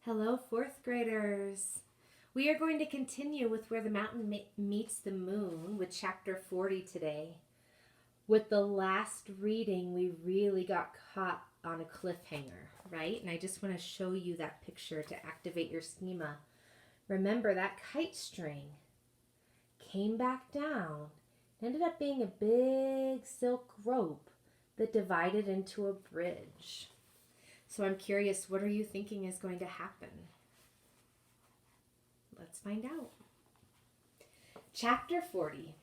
Hello, fourth graders. We are going to continue with Where the Mountain Meets the Moon with chapter 40 today. With the last reading, we really got caught on a cliffhanger, right? And I just want to show you that picture to activate your schema. Remember that kite string came back down, ended up being a big silk rope that divided into a bridge. So I'm curious, what are you thinking is going to happen? Let's find out. Chapter 40.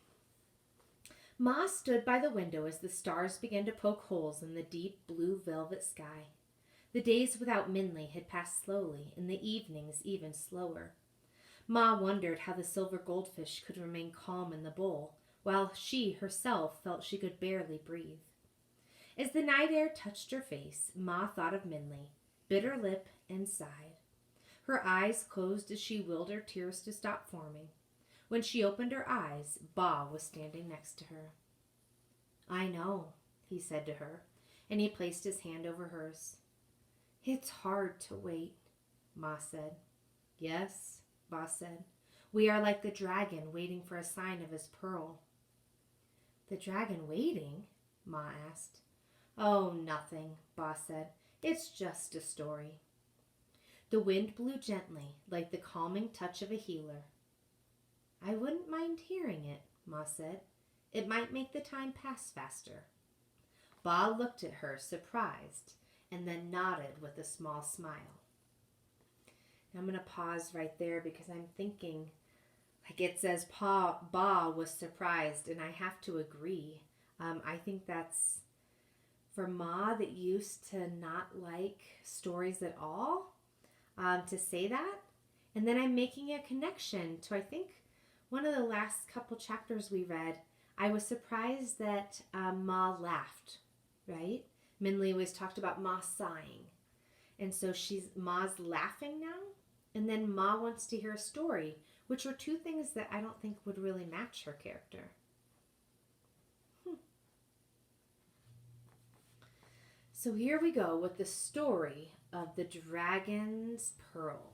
Ma stood by the window as the stars began to poke holes in the deep blue velvet sky. The days without Minley had passed slowly, and the evenings even slower. Ma wondered how the silver goldfish could remain calm in the bowl, while she herself felt she could barely breathe. As the night air touched her face, Ma thought of Minley, bit her lip, and sighed. Her eyes closed as she willed her tears to stop forming. When she opened her eyes, Ba was standing next to her. "I know," he said to her, and he placed his hand over hers. "It's hard to wait," Ma said. "Yes," Ba said. "We are like the dragon waiting for a sign of his pearl." "The dragon waiting?" Ma asked. "Oh, nothing," Ba said. "It's just a story." The wind blew gently, like the calming touch of a healer. "I wouldn't mind hearing it," Ma said. "It might make the time pass faster." Ba looked at her, surprised, and then nodded with a small smile. Now I'm going to pause right there because I'm thinking, like it says, Ba was surprised, and I have to agree. I think that's for Ma that used to not like stories at all, to say that. And then I'm making a connection to, I think, one of the last couple chapters we read. I was surprised that Ma laughed, right? Minley always talked about Ma sighing. And so Ma's laughing now. And then Ma wants to hear a story, which were two things that I don't think would really match her character. So here we go with the story of the dragon's pearl.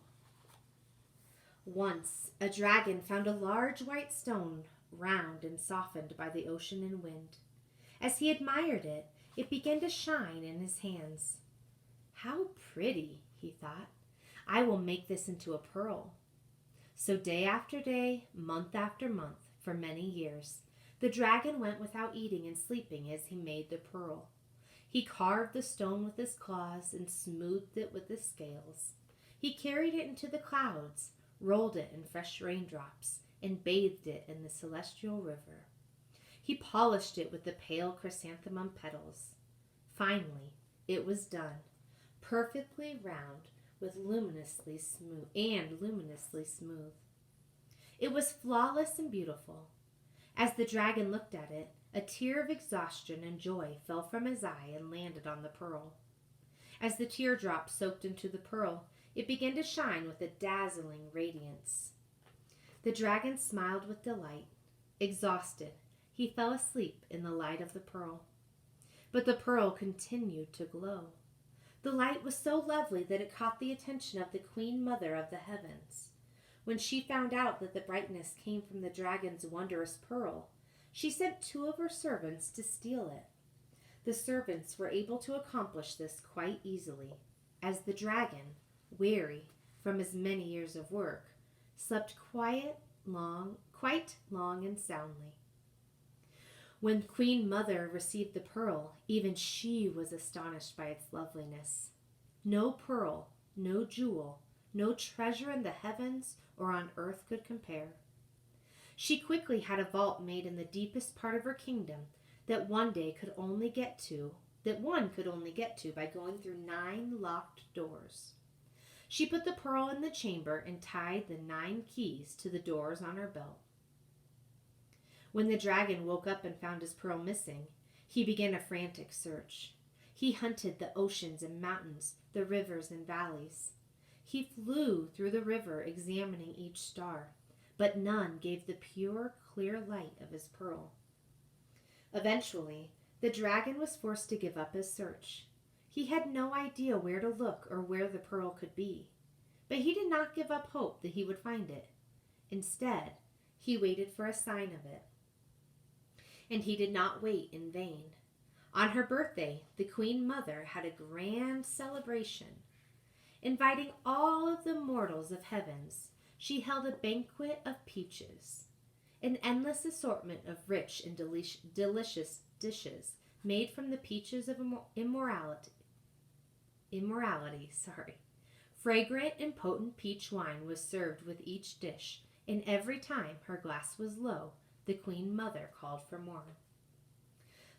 Once a dragon found a large white stone, round and softened by the ocean and wind. As he admired it, it began to shine in his hands. "How pretty," he thought. "I will make this into a pearl." So day after day, month after month, for many years, the dragon went without eating and sleeping as he made the pearl. He carved the stone with his claws and smoothed it with his scales. He carried it into the clouds, rolled it in fresh raindrops, and bathed it in the celestial river. He polished it with the pale chrysanthemum petals. Finally, it was done, perfectly round with luminously smooth. It was flawless and beautiful. As the dragon looked at it, a tear of exhaustion and joy fell from his eye and landed on the pearl. As the teardrops soaked into the pearl, it began to shine with a dazzling radiance. The dragon smiled with delight. Exhausted, he fell asleep in the light of the pearl. But the pearl continued to glow. The light was so lovely that it caught the attention of the Queen Mother of the Heavens. When she found out that the brightness came from the dragon's wondrous pearl, she sent two of her servants to steal it. The servants were able to accomplish this quite easily, as the dragon, weary from his many years of work, slept quite long and soundly. When Queen Mother received the pearl, even she was astonished by its loveliness. No pearl, no jewel, no treasure in the heavens or on earth could compare. She quickly had a vault made in the deepest part of her kingdom that one could only get to by going through 9 locked doors. She put the pearl in the chamber and tied the 9 keys to the doors on her belt. When the dragon woke up and found his pearl missing, he began a frantic search. He hunted the oceans and mountains, the rivers and valleys. He flew through the river examining each star, but none gave the pure, clear light of his pearl. Eventually, the dragon was forced to give up his search. He had no idea where to look or where the pearl could be. But he did not give up hope that he would find it. Instead, he waited for a sign of it. And he did not wait in vain. On her birthday, the Queen Mother had a grand celebration. Inviting all of the mortals of heavens, she held a banquet of peaches, an endless assortment of rich and delicious dishes made from the peaches of immorality. Fragrant and potent peach wine was served with each dish, and every time her glass was low, the Queen Mother called for more.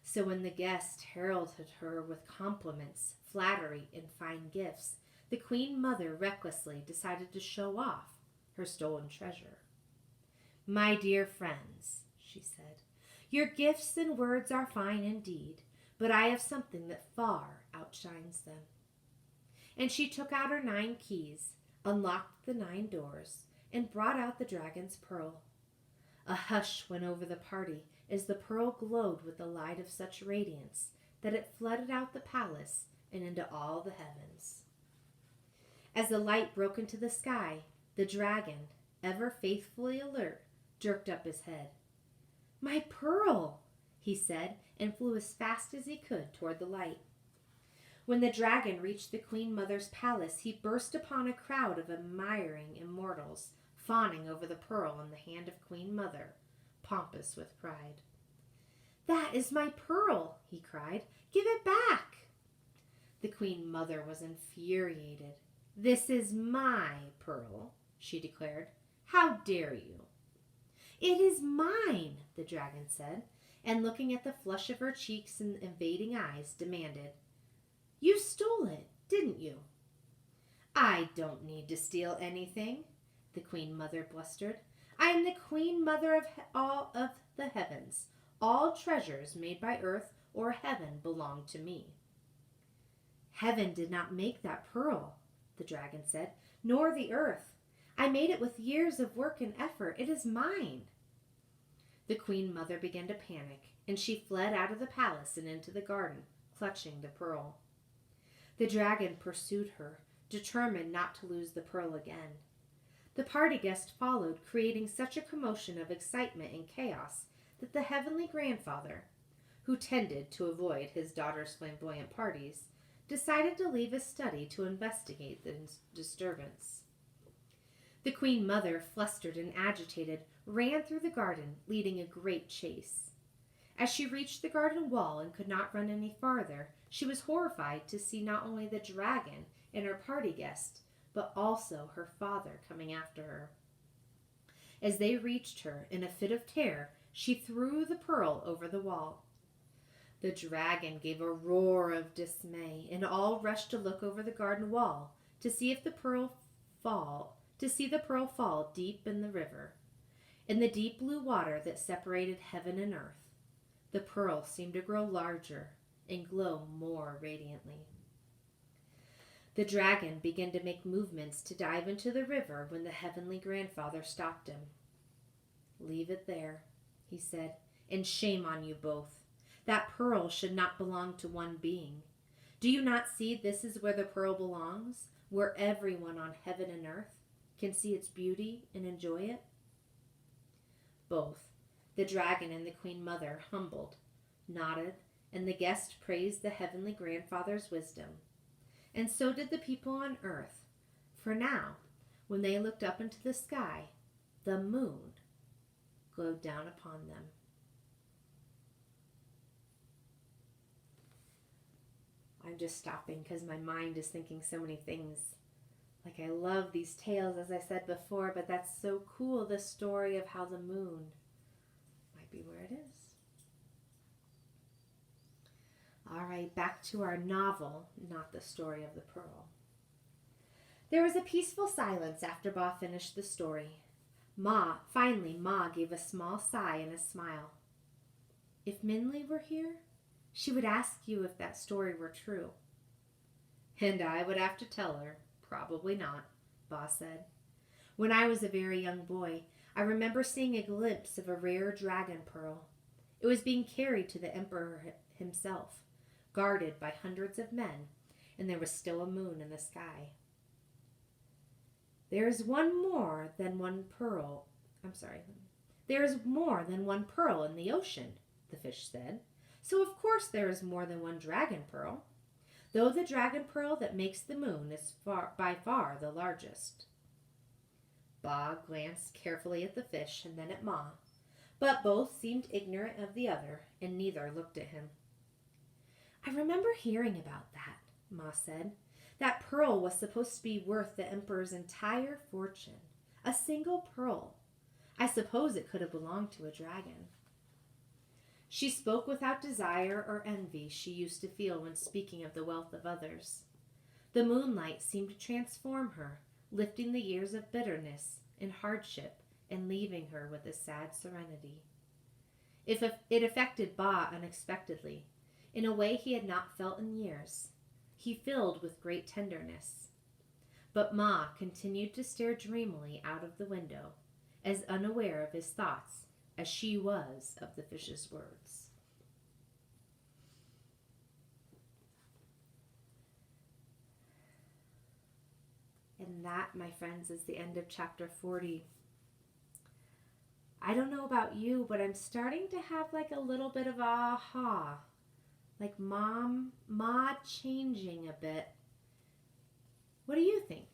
So when the guest heralded her with compliments, flattery, and fine gifts, the Queen Mother recklessly decided to show off her stolen treasure. "My dear friends," she said, "your gifts and words are fine indeed, but I have something that far outshines them." And she took out her 9 keys, unlocked the 9 doors, and brought out the dragon's pearl. A hush went over the party as the pearl glowed with the light of such radiance that it flooded out the palace and into all the heavens. As the light broke into the sky, the dragon, ever faithfully alert, jerked up his head. "My pearl!" he said, and flew as fast as he could toward the light. When the dragon reached the Queen Mother's palace, he burst upon a crowd of admiring immortals, fawning over the pearl in the hand of Queen Mother, pompous with pride. "That is my pearl!" he cried. "Give it back!" The Queen Mother was infuriated. "This is my pearl," she declared. "How dare you?" "It is mine," the dragon said, and looking at the flush of her cheeks and invading eyes, demanded, "You stole it, didn't you?" "I don't need to steal anything," the Queen Mother blustered. "I am the Queen Mother of all of the heavens. All treasures made by earth or heaven belong to me." "Heaven did not make that pearl," the dragon said, "nor the earth. I made it with years of work and effort. It is mine." The Queen Mother began to panic, and she fled out of the palace and into the garden, clutching the pearl. The dragon pursued her, determined not to lose the pearl again. The party guest followed, creating such a commotion of excitement and chaos that the heavenly grandfather, who tended to avoid his daughter's flamboyant parties, decided to leave his study to investigate the disturbance. The Queen Mother, flustered and agitated, ran through the garden, leading a great chase. As she reached the garden wall and could not run any farther, she was horrified to see not only the dragon and her party guest, but also her father coming after her. As they reached her, in a fit of terror, she threw the pearl over the wall. The dragon gave a roar of dismay, and all rushed to look over the garden wall to see the pearl fall deep in the river. In the deep blue water that separated heaven and earth, the pearl seemed to grow larger and glow more radiantly. The dragon began to make movements to dive into the river when the heavenly grandfather stopped him. "Leave it there," he said, "and shame on you both. That pearl should not belong to one being. Do you not see this is where the pearl belongs, where everyone on heaven and earth can see its beauty and enjoy it?" Both the dragon and the Queen Mother humbled, nodded, and the guest praised the heavenly grandfather's wisdom. And so did the people on earth, for now, when they looked up into the sky, the moon glowed down upon them. I'm just stopping because my mind is thinking so many things. Like, I love these tales, as I said before, but that's so cool, the story of how the moon might be where it is. All right, back to our novel, not the story of the pearl. There was a peaceful silence after Ba finished the story. Finally, Ma gave a small sigh and a smile. "If Minli were here, she would ask you if that story were true." "And I would have to tell her. Probably not," Ba said. "When I was a very young boy, I remember seeing a glimpse of a rare dragon pearl. It was being carried to the emperor himself, guarded by hundreds of men, and there was still a moon in the sky." There is more than one pearl. There is more than one pearl in the ocean, the fish said. So of course there is more than one dragon pearl, though the dragon pearl that makes the moon is by far the largest. Ba glanced carefully at the fish and then at Ma, but both seemed ignorant of the other, and neither looked at him. I remember hearing about that, Ma said. That pearl was supposed to be worth the emperor's entire fortune. A single pearl. I suppose it could have belonged to a dragon. She spoke without desire or envy she used to feel when speaking of the wealth of others. The moonlight seemed to transform her, lifting the years of bitterness and hardship and leaving her with a sad serenity. It affected Ba unexpectedly, in a way he had not felt in years. He filled with great tenderness. But Ma continued to stare dreamily out of the window, as unaware of his thoughts as she was of the fish's words. And that, my friends, is the end of chapter 40. I don't know about you, but I'm starting to have like a little bit of aha. Like Ma changing a bit. What do you think?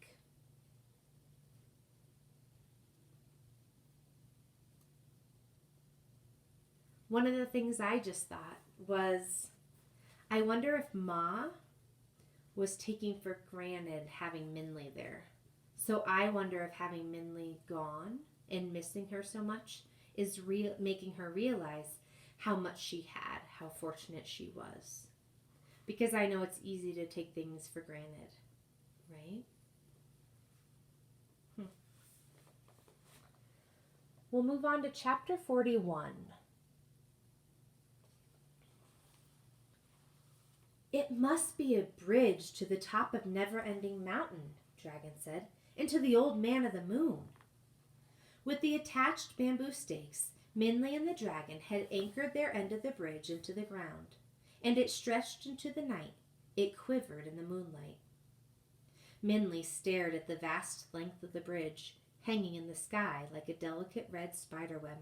One of the things I just thought was, I wonder if Ma was taking for granted having Minley there. So I wonder if having Minley gone and missing her so much is making her realize how much she had, how fortunate she was. Because I know it's easy to take things for granted, right? We'll move on to chapter 41. It must be a bridge to the top of Never-Ending Mountain, Dragon said, and to the Old Man of the Moon. With the attached bamboo stakes, Minley and the dragon had anchored their end of the bridge into the ground, and it stretched into the night. It quivered in the moonlight. Minley stared at the vast length of the bridge, hanging in the sky like a delicate red spiderweb.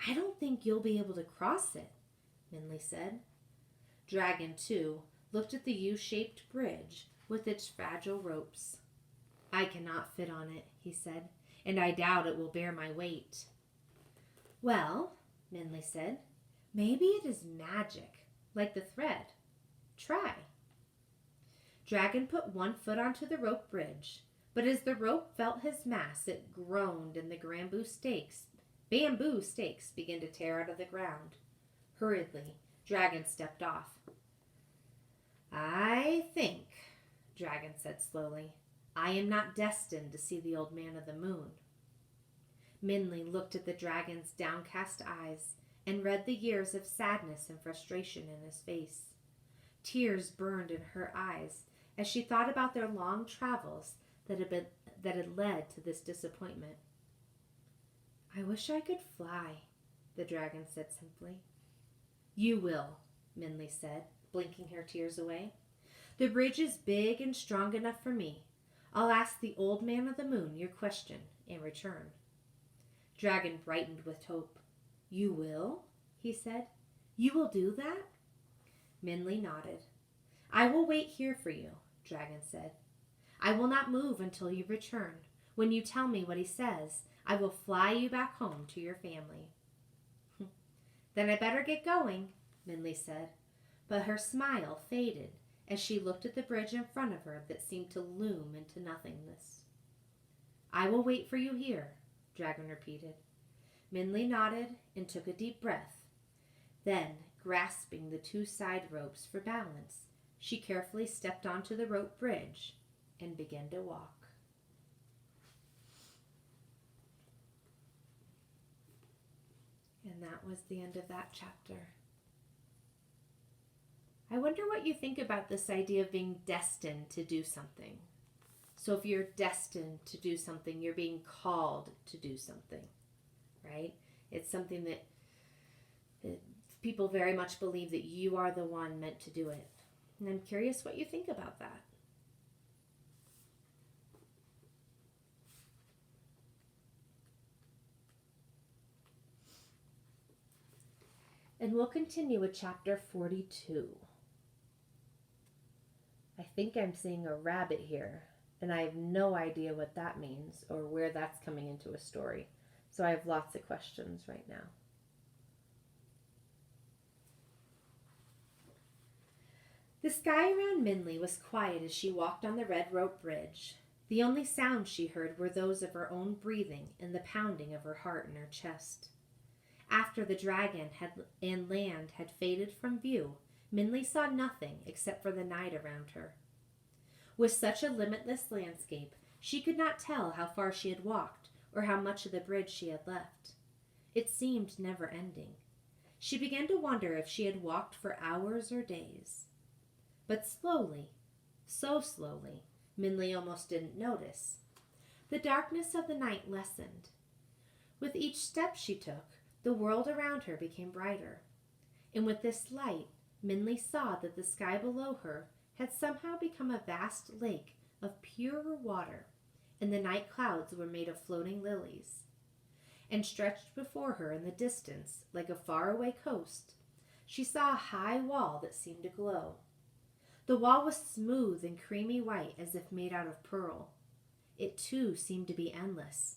I don't think you'll be able to cross it, Minley said. Dragon, too, looked at the U-shaped bridge with its fragile ropes. I cannot fit on it, he said, and I doubt it will bear my weight. Well, Minley said, maybe it is magic, like the thread. Try. Dragon put one foot onto the rope bridge, but as the rope felt his mass, it groaned and the bamboo stakes began to tear out of the ground. Hurriedly, Dragon stepped off. I think, Dragon said slowly, I am not destined to see the Old Man of the Moon. Minley looked at the dragon's downcast eyes and read the years of sadness and frustration in his face. Tears burned in her eyes as she thought about their long travels that had led to this disappointment. I wish I could fly, the dragon said simply. You will, Minley said, blinking her tears away. The bridge is big and strong enough for me. I'll ask the Old Man of the Moon your question in return. Dragon brightened with hope. You will? He said. You will do that? Minley nodded. I will wait here for you, Dragon said. I will not move until you return. When you tell me what he says, I will fly you back home to your family. Then I better get going, Minley said, but her smile faded as she looked at the bridge in front of her that seemed to loom into nothingness. I will wait for you here, Dragon repeated. Minley nodded and took a deep breath. Then, grasping the two side ropes for balance, she carefully stepped onto the rope bridge and began to walk. And that was the end of that chapter. I wonder what you think about this idea of being destined to do something. So if you're destined to do something, you're being called to do something, right? It's something that people very much believe that you are the one meant to do it. And I'm curious what you think about that. And we'll continue with chapter 42. I think I'm seeing a rabbit here, and I have no idea what that means or where that's coming into a story. So I have lots of questions right now. The sky around Minley was quiet as she walked on the red rope bridge. The only sounds she heard were those of her own breathing and the pounding of her heart in her chest. After the dragon and land had faded from view, Minley saw nothing except for the night around her. With such a limitless landscape, she could not tell how far she had walked or how much of the bridge she had left. It seemed never ending. She began to wonder if she had walked for hours or days. But slowly, so slowly, Minley almost didn't notice. The darkness of the night lessened. With each step she took, the world around her became brighter. And with this light, Minley saw that the sky below her had somehow become a vast lake of pure water, and the night clouds were made of floating lilies. And stretched before her in the distance, like a faraway coast, she saw a high wall that seemed to glow. The wall was smooth and creamy white as if made out of pearl. It too seemed to be endless.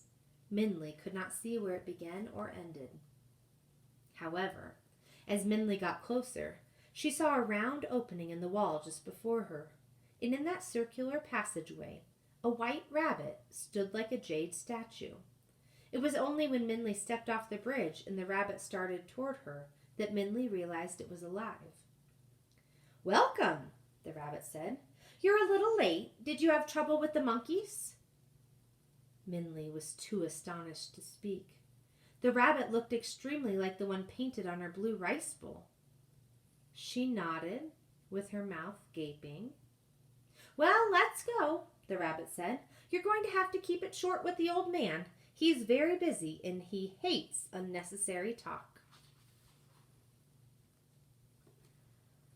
Minley could not see where it began or ended. However, as Minley got closer, she saw a round opening in the wall just before her, and in that circular passageway, a white rabbit stood like a jade statue. It was only when Minley stepped off the bridge and the rabbit started toward her that Minley realized it was alive. "Welcome," the rabbit said. "You're a little late. Did you have trouble with the monkeys?" Minley was too astonished to speak. The rabbit looked extremely like the one painted on her blue rice bowl. She nodded, with her mouth gaping. "Well, let's go," the rabbit said. "You're going to have to keep it short with the old man. He's very busy, and he hates unnecessary talk."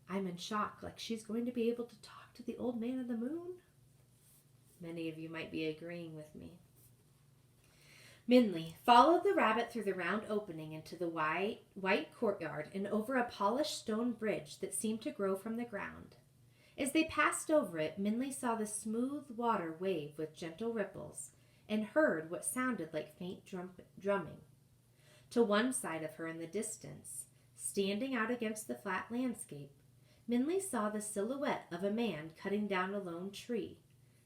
I'm in shock, like she's going to be able to talk to the old man of the moon? Many of you might be agreeing with me. Minley followed the rabbit through the round opening into the white courtyard and over a polished stone bridge that seemed to grow from the ground. As they passed over it, Minley saw the smooth water wave with gentle ripples and heard what sounded like faint drumming. To one side of her in the distance, standing out against the flat landscape, Minley saw the silhouette of a man cutting down a lone tree,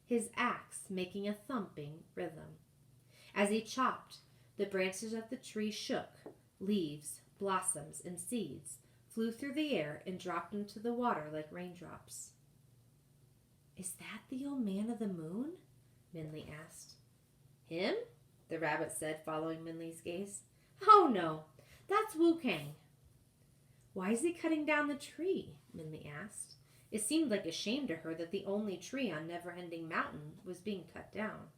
his axe making a thumping rhythm. As he chopped, the branches of the tree shook, leaves, blossoms, and seeds flew through the air and dropped into the water like raindrops. "Is that the old man of the moon?" Minley asked. "Him?" the rabbit said, following Minley's gaze. "Oh no, that's Wu Kang." "Why is he cutting down the tree?" Minley asked. It seemed like a shame to her that the only tree on Never-Ending Mountain was being cut down.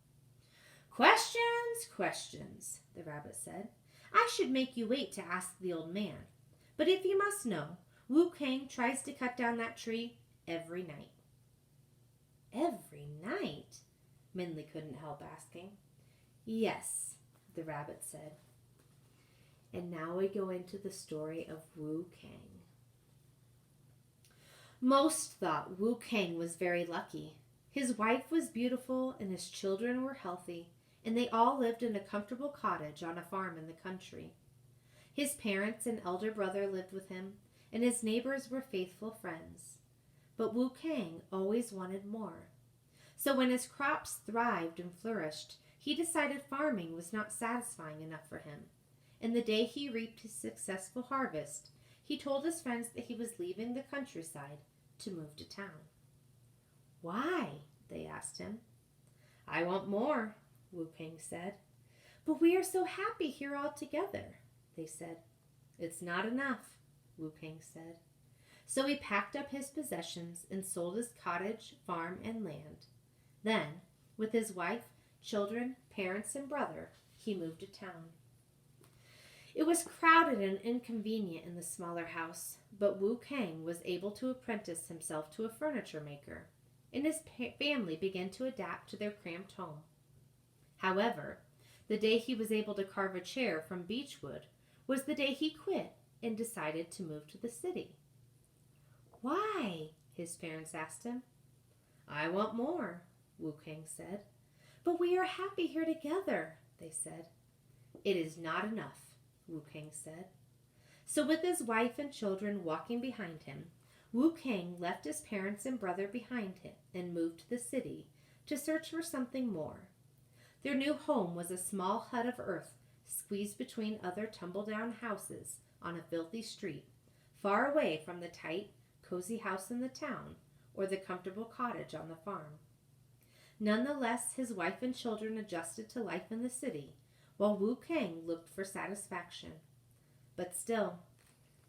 "Questions, questions," the rabbit said. "I should make you wait to ask the old man. But if you must know, Wu Kang tries to cut down that tree every night." "Every night?" Minley couldn't help asking. "Yes," the rabbit said. And now we go into the story of Wu Kang. Most thought Wu Kang was very lucky. His wife was beautiful and his children were healthy, and they all lived in a comfortable cottage on a farm in the country. His parents and elder brother lived with him, and his neighbors were faithful friends. But Wu Kang always wanted more. So when his crops thrived and flourished, he decided farming was not satisfying enough for him. And the day he reaped his successful harvest, he told his friends that he was leaving the countryside to move to town. "Why?" they asked him. "I want more," Wu Kang said. "But we are so happy here all together," they said. "It's not enough," Wu Kang said. So he packed up his possessions and sold his cottage, farm, and land. Then, with his wife, children, parents, and brother, he moved to town. It was crowded and inconvenient in the smaller house, but Wu Kang was able to apprentice himself to a furniture maker, and his family began to adapt to their cramped home. However, the day he was able to carve a chair from beech wood was the day he quit and decided to move to the city. Why? His parents asked him. I want more, Wu Kang said. But we are happy here together, they said. It is not enough, Wu Kang said. So with his wife and children walking behind him, Wu Kang left his parents and brother behind him and moved to the city to search for something more. Their new home was a small hut of earth squeezed between other tumble-down houses on a filthy street, far away from the tight, cozy house in the town or the comfortable cottage on the farm. Nonetheless, his wife and children adjusted to life in the city, while Wu Kang looked for satisfaction. But still,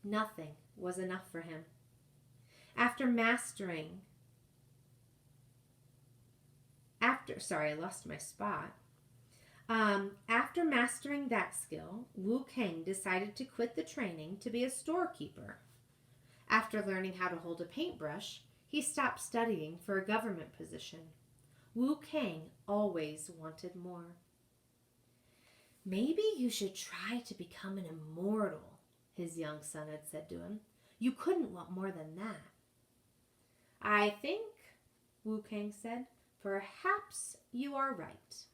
nothing was enough for him. After mastering that skill, Wu Kang decided to quit the training to be a storekeeper. After learning how to hold a paintbrush, he stopped studying for a government position. Wu Kang always wanted more. Maybe you should try to become an immortal, his young son had said to him. You couldn't want more than that. I think, Wu Kang said, perhaps you are right.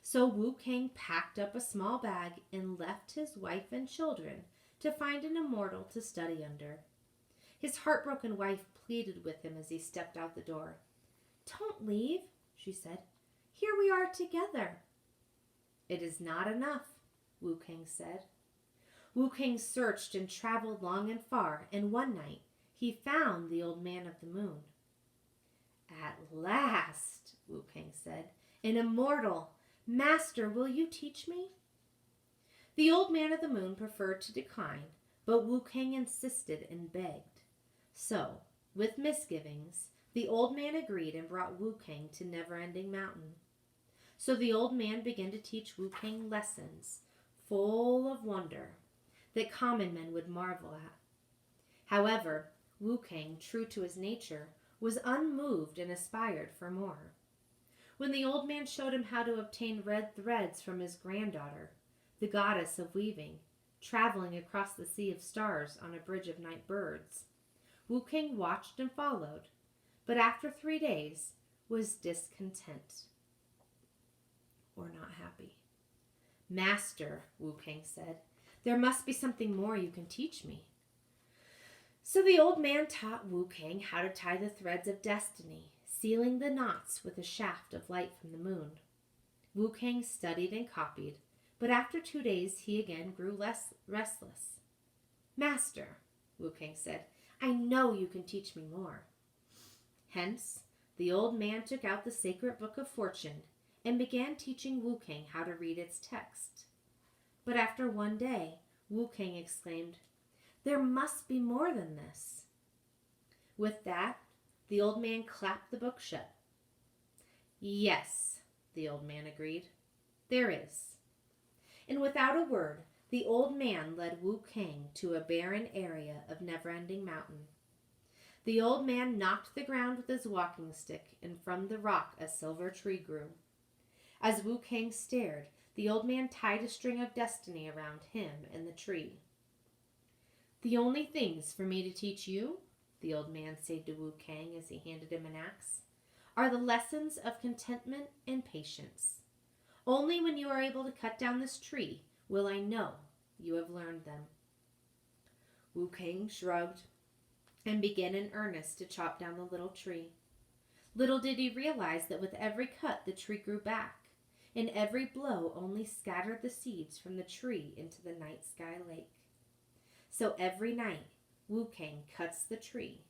So Wu Kang packed up a small bag and left his wife and children to find an immortal to study under. His heartbroken wife pleaded with him as he stepped out the door. Don't leave, she said. Here we are together. It is not enough, Wu Kang said. Wu Kang searched and traveled long and far, and one night he found the Old Man of the Moon. At last, Wu Kang said, an immortal. Master, will you teach me? The Old Man of the Moon preferred to decline, but Wu Kang insisted and begged. So, with misgivings, the old man agreed and brought Wu Kang to Never-Ending Mountain. So the old man began to teach Wu Kang lessons full of wonder that common men would marvel at. However, Wu Kang, true to his nature, was unmoved and aspired for more. When the old man showed him how to obtain red threads from his granddaughter, the goddess of weaving, traveling across the sea of stars on a bridge of night birds, Wu Kang watched and followed, but after 3 days was discontent or not happy. Master, Wu Kang said, there must be something more you can teach me. So the old man taught Wu Kang how to tie the threads of destiny, sealing the knots with a shaft of light from the moon. Wu Kang studied and copied, but after 2 days he again grew less restless. Master, Wu Kang said, I know you can teach me more. Hence, the old man took out the sacred book of fortune and began teaching Wu Kang how to read its text. But after 1 day, Wu Kang exclaimed, there must be more than this. With that, the old man clapped the book shut. Yes, the old man agreed, there is. And without a word, the old man led Wu Kang to a barren area of Never-Ending Mountain. The old man knocked the ground with his walking stick, and from the rock a silver tree grew. As Wu Kang stared, the old man tied a string of destiny around him and the tree. The only things for me to teach you, the old man said to Wu Kang as he handed him an axe, are the lessons of contentment and patience. Only when you are able to cut down this tree will I know you have learned them. Wu Kang shrugged and began in earnest to chop down the little tree. Little did he realize that with every cut the tree grew back, and every blow only scattered the seeds from the tree into the night sky lake. So every night Wu Kang cuts the tree.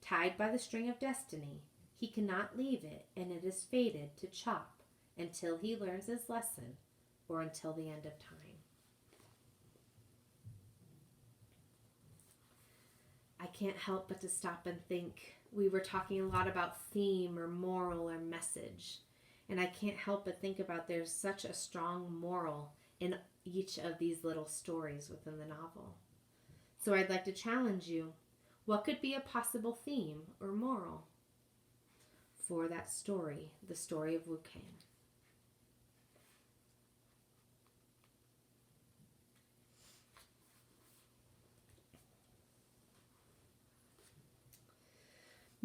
Tied by the string of destiny, he cannot leave it, and it is fated to chop until he learns his lesson or until the end of time. I can't help but to stop and think. We were talking a lot about theme or moral or message, and I can't help but think about there's such a strong moral in each of these little stories within the novel. So I'd like to challenge you. What could be a possible theme or moral for that story, the story of Wu Kang?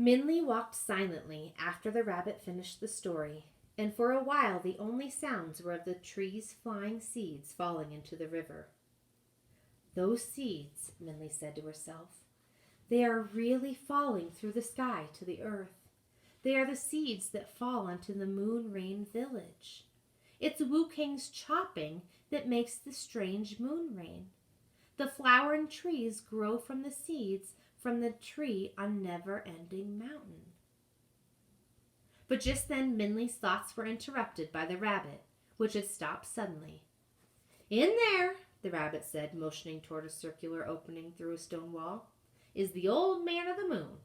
Minley walked silently after the rabbit finished the story, and for a while the only sounds were of the trees' flying seeds falling into the river. Those seeds, Minley said to herself, they are really falling through the sky to the earth. They are the seeds that fall onto the Moon Rain village. It's Wu King's chopping that makes the strange moon rain. The flowering trees grow from the seeds from the tree on Never-Ending Mountain. But just then Minley's thoughts were interrupted by the rabbit, which had stopped suddenly. "In there," the rabbit said, motioning toward a circular opening through a stone wall, "is the Old Man of the Moon."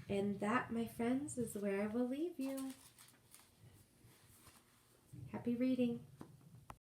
And that, my friends, is where I will leave you. Happy reading.